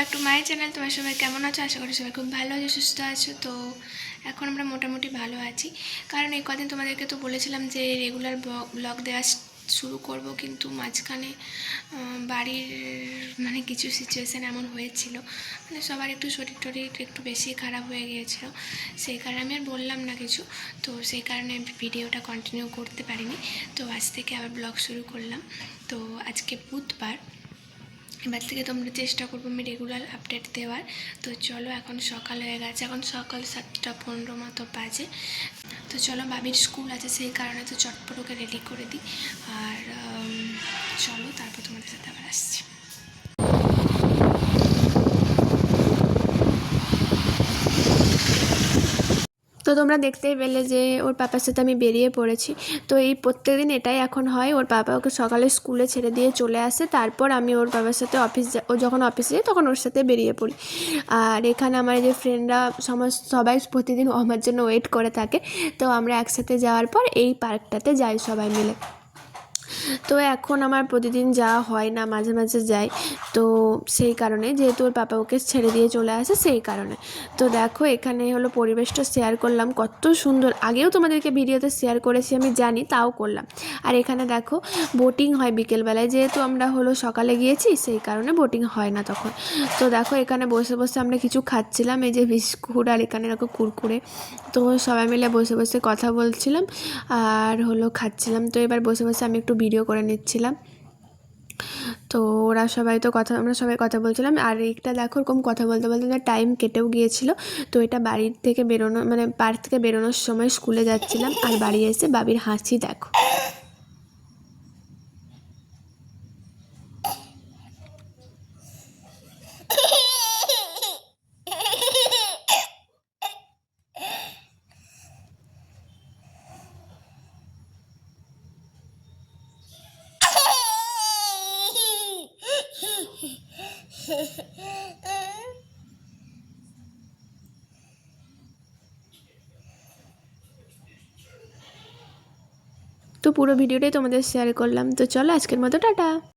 Back to my channel. তোমার সবাই কেমন আছো? আশা করি সবাই খুব ভালো আছো, সুস্থ আছো। তো এখন আমরা মোটামুটি ভালো আছি, কারণ এই কদিন তোমাদেরকে তো বলেছিলাম যে রেগুলার ব্লগ দেওয়া শুরু করব, কিন্তু মাঝখানে বাড়ির মানে কিছু সিচুয়েশান এমন হয়েছিল, মানে সবার একটু শরীর টরীর একটু বেশি খারাপ হয়ে গিয়েছিলো, সেই কারণে আমি আর বললাম না কিছু। তো সেই কারণে ভিডিওটা কন্টিনিউ করতে পারিনি। তো আজ থেকে আবার ব্লগ শুরু করলাম। তো আজকে বুধবার, এবার থেকে তোমরা চেষ্টা করবো আমি রেগুলার আপডেট দেওয়ার। তো চলো, এখন সকাল হয়ে গেছে, এখন সকাল 7:15 মতো বাজে। তো চলো, বাবির স্কুল আছে সেই কারণে তো চটপট ওকে রেডি করে দিই। আর চলো, তারপর তোমাদের সাথে আবার আসছি। তো তোমরা দেখতেই পেলে যে ওর পাপার সাথে আমি বেরিয়ে পড়েছি। তো এই প্রত্যেকদিন এটাই এখন হয়, ওর বাবা ওকে সকালে স্কুলে ছেড়ে দিয়ে চলে আসে, তারপর আমি ওর বাবার সাথে ও যখন অফিসে যায় তখন ওর সাথে বেরিয়ে পড়ি। আর এখানে আমার যে ফ্রেন্ডরা সবাই প্রতিদিন আমার জন্য ওয়েট করে থাকে। তো আমরা একসাথে যাওয়ার পর এই পার্কটাতে যাই সবাই মিলে। তো এখন আমার প্রতিদিন যাওয়া হয় না, মাঝে মাঝে যাই। তো সেই কারণে, যেহেতু ওর পাপা ওকে ছেড়ে দিয়ে চলে আসে সেই কারণে। তো দেখো, এখানে হলো পরিবেশটা শেয়ার করলাম, কত সুন্দর। আগেও তোমাদেরকে ভিডিওতে শেয়ার করেছি আমি জানি, তাও করলাম। আর এখানে দেখো বোটিং হয় বিকেলবেলায়, যেহেতু আমরা হলো সকালে গিয়েছি সেই কারণে বোটিং হয় না তখন। তো দেখো, এখানে বসে বসে আমরা কিছু খাচ্ছিলাম, এই যে বিস্কুট, আর এখানে দেখো কুরকুরে। তো সবাই মিলে বসে বসে কথা বলছিলাম আর হলো খাচ্ছিলাম। তো এবার বসে বসে আমি একটু ভিডিও করে নিচ্ছিলাম। তো আমরা সবাই কথা বলছিলাম। আর একটা দেখো, এরকম কথা বলতে বলতে টাইম কেটেও গিয়েছিল। তো এটা বাড়ির থেকে বেরোনো, মানে পার্ক থেকে বেরোনোর সময় স্কুলে যাচ্ছিলাম, আর বাড়ি এসে বাবির হাসি দেখো। তো পুরো ভিডিওটাই তোমাদের শেয়ার করলাম। তো চলো, আজকের মতো টাটা।